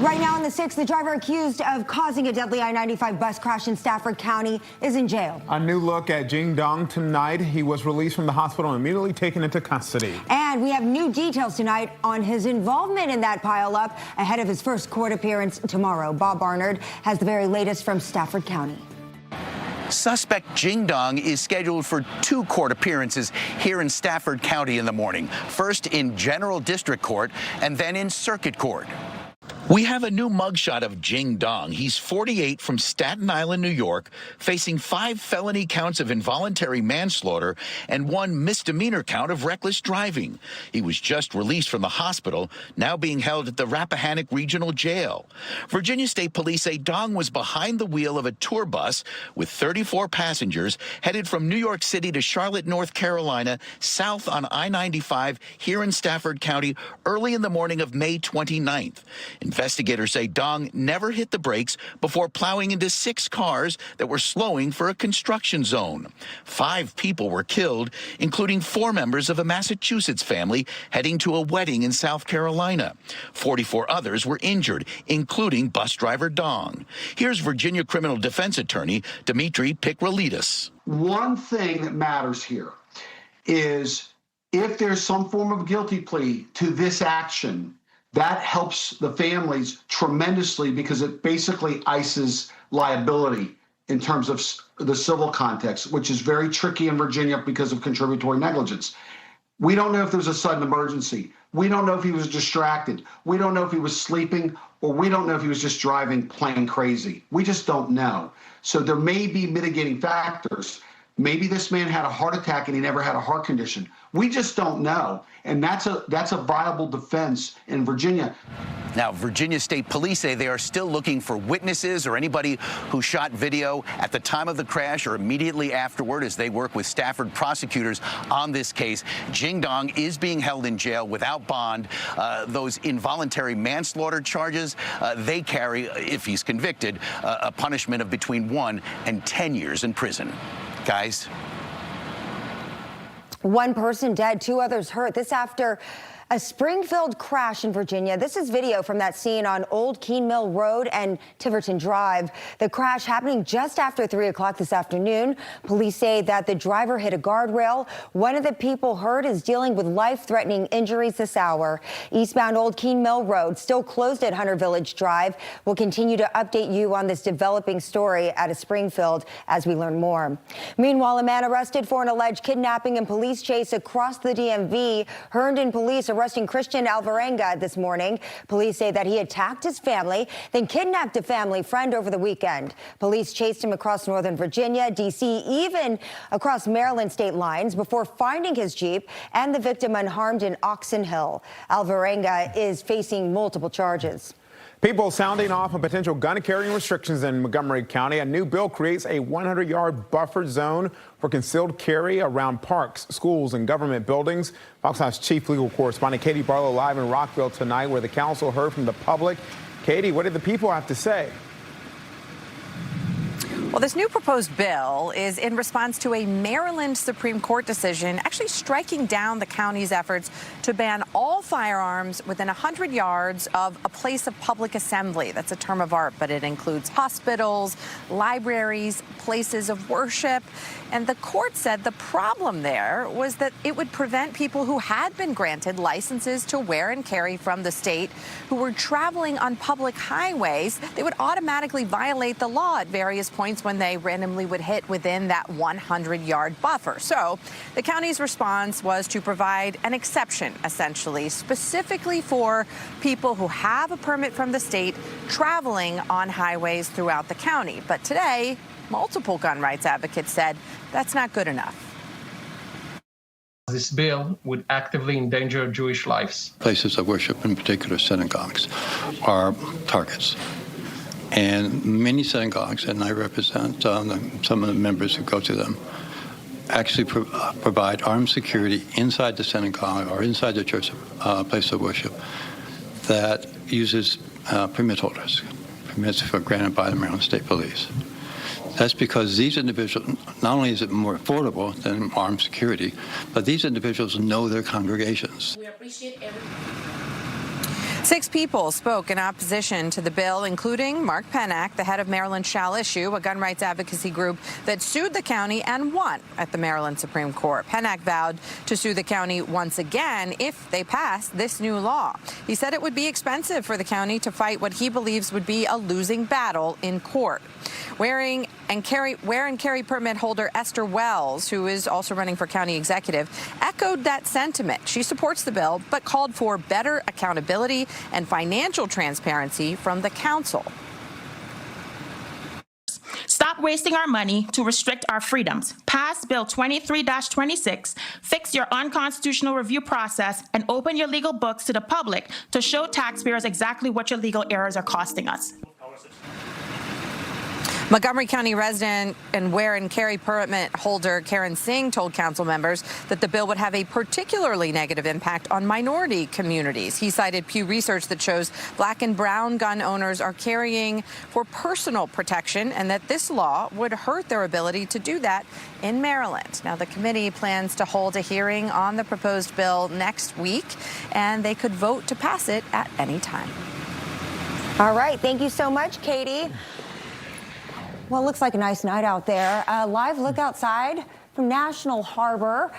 Right now on the 6th, the driver accused of causing a deadly I-95 bus crash in Stafford County is in jail. A new look at Jing Dong tonight. He was released from the hospital and immediately taken into custody. And we have new details tonight on his involvement in that pileup ahead of his first court appearance tomorrow. Bob Barnard has the very latest from Stafford County. Suspect Jing Dong is scheduled for 2 court appearances here in Stafford County in the morning. First in General District Court and then in Circuit Court. We have a new mugshot of Jing Dong. He's 48 from Staten Island, New York, facing 5 felony counts of involuntary manslaughter and 1 misdemeanor count of reckless driving. He was just released from the hospital, now being held at the Rappahannock Regional Jail. Virginia State Police say Dong was behind the wheel of a tour bus with 34 passengers headed from New York City to Charlotte, North Carolina, south on I-95 here in Stafford County early in the morning of May 29th. Investigators say Dong never hit the brakes before plowing into 6 cars that were slowing for a construction zone. 5 people were killed, including 4 members of a Massachusetts family heading to a wedding in South Carolina. 44 others were injured, including bus driver Dong. Here's Virginia criminal defense attorney Dimitri Pikralidis. One thing that matters here is if there's some form of guilty plea to this action, that helps the families tremendously because it basically ices liability in terms of the civil context, which is very tricky in Virginia because of contributory negligence. We don't know if there was a sudden emergency. We don't know if he was distracted. We don't know if he was sleeping, or we don't know if he was just driving plain crazy. We just don't know. So there may be mitigating factors. Maybe this man had a heart attack and he never had a heart condition. We just don't know. And that's a viable defense in Virginia. Now, Virginia State Police say they are still looking for witnesses or anybody who shot video at the time of the crash or immediately afterward as they work with Stafford prosecutors on this case. Jing Dong is being held in jail without bond. Those involuntary manslaughter charges, they carry, if he's convicted, a punishment of between 1 and 10 years in prison. Guys. 1 person dead, 2 others hurt. This after a Springfield crash in Virginia. This is video from that scene on Old Keene Mill Road and Tiverton Drive. The crash happening just after 3 o'clock this afternoon. Police say that the driver hit a guardrail. One of the people hurt is dealing with life-threatening injuries this hour. Eastbound Old Keene Mill Road still closed at Hunter Village Drive. We'll continue to update you on this developing story out of Springfield as we learn more. Meanwhile, a man arrested for an alleged kidnapping and police chase across the DMV. Herndon police arresting Christian Alvarenga this morning. Police say that he attacked his family, then kidnapped a family friend over the weekend. Police chased him across Northern Virginia, D.C., even across Maryland state lines before finding his Jeep and the victim unharmed in Oxon Hill. Alvarenga is facing multiple charges. People sounding off on potential gun carrying restrictions in Montgomery County. A new bill creates a 100-yard buffer zone for concealed carry around parks, schools, and government buildings. Fox 5's chief legal correspondent Katie Barlow live in Rockville tonight, where the council heard from the public. Katie, what did the people have to say? Well, this new proposed bill is in response to a Maryland Supreme Court decision actually striking down the county's efforts to ban all firearms within 100 yards of a place of public assembly. That's a term of art, but it includes hospitals, libraries, places of worship. And the court said the problem there was that it would prevent people who had been granted licenses to wear and carry from the state who were traveling on public highways. They would automatically violate the law at various points when they randomly would hit within that 100-yard buffer. So the county's response was to provide an exception, essentially, specifically for people who have a permit from the state traveling on highways throughout the county. But today, multiple gun rights advocates said that's not good enough. This bill would actively endanger Jewish lives. Places of worship, in particular synagogues, are targets. And many synagogues, and I represent some of the members who go to them, actually provide armed security inside the synagogue or inside the church place of worship that uses permit holders. Permits are granted by the Maryland State Police. That's because these individuals, not only is it more affordable than armed security, but these individuals know their congregations. We appreciate everything. 6 people spoke in opposition to the bill, including Mark Pennack, the head of Maryland Shall Issue, a gun rights advocacy group that sued the county and won at the Maryland Supreme Court. Pennack vowed to sue the county once again if they pass this new law. He said it would be expensive for the county to fight what he believes would be a losing battle in court. Wear and carry permit holder Esther Wells, who is also running for county executive, echoed that sentiment. She supports the bill, but called for better accountability and financial transparency from the council. Stop wasting our money to restrict our freedoms. Pass Bill 23-26, fix your unconstitutional review process, and open your legal books to the public to show taxpayers exactly what your legal errors are costing us. Montgomery County resident and wear and carry permit holder Karen Singh told council members that the bill would have a particularly negative impact on minority communities. He cited Pew Research that shows black and brown gun owners are carrying for personal protection and that this law would hurt their ability to do that in Maryland. Now, the committee plans to hold a hearing on the proposed bill next week, and they could vote to pass it at any time. All right. Thank you so much, Katie. Well, it looks like a nice night out there. A live look outside from National Harbor.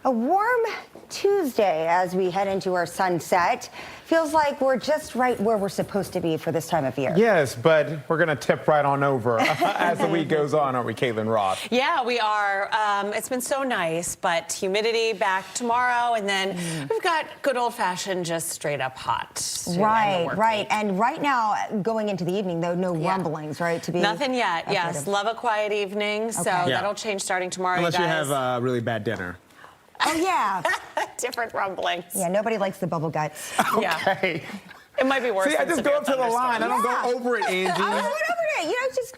A warm Tuesday as we head into our sunset. Feels like we're just right where we're supposed to be for this time of year. Yes, but we're going to tip right on over as the week goes on, aren't we, Caitlin Roth? Yeah, we are. It's been so nice, but humidity back tomorrow, and then we've got good old-fashioned, just straight-up hot. Right. And right now, going into the evening, though, no rumblings, right? To be nothing yet. Yes, love a quiet evening, so that'll change starting tomorrow. Unless you have a really bad dinner. Oh, yeah. Different rumblings. Yeah, nobody likes the bubble guts. Okay. It might be worse. See, I just go up to the line. I don't go over it, Angie. I went over it. You know, just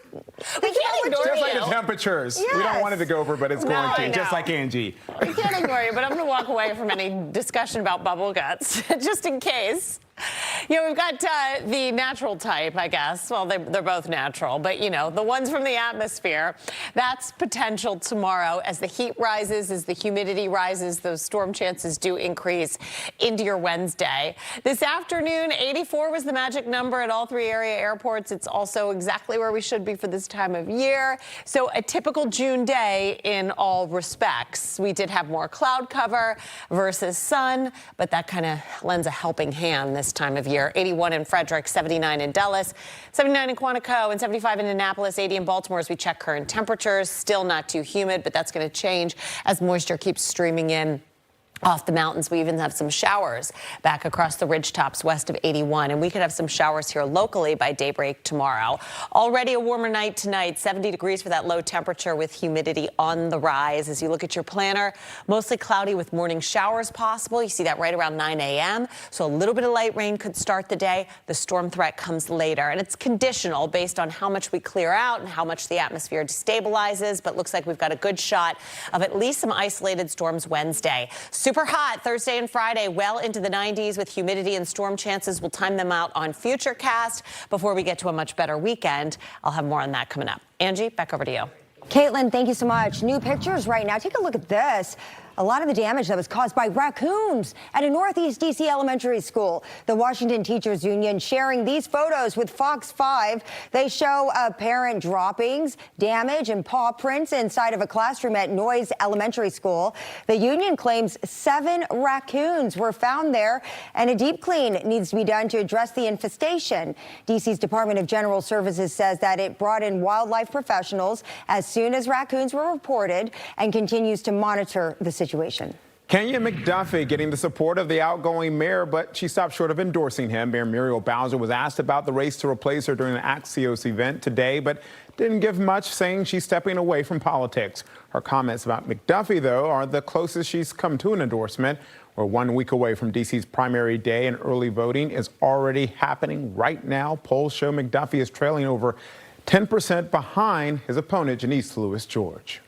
we can't ignore just you. like the temperatures. Yes. We don't want it to go over, but it's going to, just like Angie. We can't ignore you, but I'm going to walk away from any discussion about bubble guts, just in case. You know, we've got the natural type, I guess. Well, they're both natural, but, you know, the ones from the atmosphere. That's potential tomorrow as the heat rises, as the humidity rises, those storm chances do increase into your Wednesday. This afternoon, 84 was the magic number at all 3 area airports. It's also exactly where we should be for this time of year. So a typical June day in all respects. We did have more cloud cover versus sun, but that kind of lends a helping hand this time of year. 81 in Frederick, 79 in Dulles, 79 in Quantico, and 75 in Annapolis, 80 in Baltimore as we check current temperatures. Still not too humid, but that's going to change as moisture keeps streaming in off the mountains. We even have some showers back across the ridge tops west of 81, and we could have some showers here locally by daybreak tomorrow. Already a warmer night tonight, 70 degrees for that low temperature with humidity on the rise. As you look at your planner, mostly cloudy with morning showers possible. You see that right around 9 a.m. So a little bit of light rain could start the day. The storm threat comes later, and it's conditional based on how much we clear out and how much the atmosphere destabilizes, but looks like we've got a good shot of at least some isolated storms Wednesday. Super hot Thursday and Friday, well into the 90s with humidity and storm chances. We'll time them out on Futurecast before we get to a much better weekend. I'll have more on that coming up. Angie, back over to you. Caitlin, thank you so much. New pictures right now. Take a look at this. A lot of the damage that was caused by raccoons at a Northeast D.C. elementary school. The Washington Teachers Union sharing these photos with Fox 5. They show apparent droppings, damage, and paw prints inside of a classroom at Noyes Elementary School. The union claims 7 raccoons were found there, and a deep clean needs to be done to address the infestation. D.C.'s Department of General Services says that it brought in wildlife professionals as soon as raccoons were reported and continues to monitor the situation. Kenya McDuffie getting the support of the outgoing mayor, but she stopped short of endorsing him. Mayor Muriel Bowser was asked about the race to replace her during an Axios event today, but didn't give much, saying she's stepping away from politics. Her comments about McDuffie, though, are the closest she's come to an endorsement. We're 1 week away from D.C.'s primary day, and early voting is already happening right now. Polls show McDuffie is trailing over 10% behind his opponent, Janice Lewis George.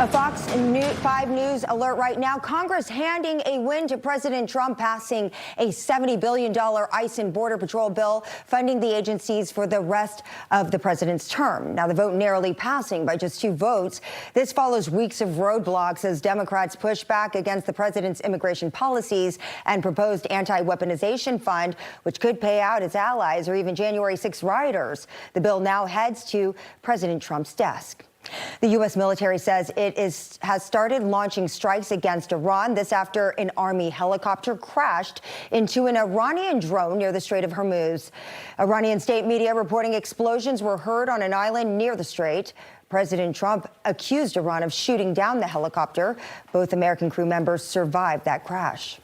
A Fox 5 News alert right now. Congress handing a win to President Trump, passing a $70 billion ICE and Border Patrol bill, funding the agencies for the rest of the president's term. Now, the vote narrowly passing by just 2 votes. This follows weeks of roadblocks as Democrats push back against the president's immigration policies and proposed anti-weaponization fund, which could pay out its allies or even January 6 rioters. The bill now heads to President Trump's desk. The U.S. military says it has started launching strikes against Iran. This after an Army helicopter crashed into an Iranian drone near the Strait of Hormuz. Iranian state media reporting explosions were heard on an island near the strait. President Trump accused Iran of shooting down the helicopter. Both American crew members survived that crash.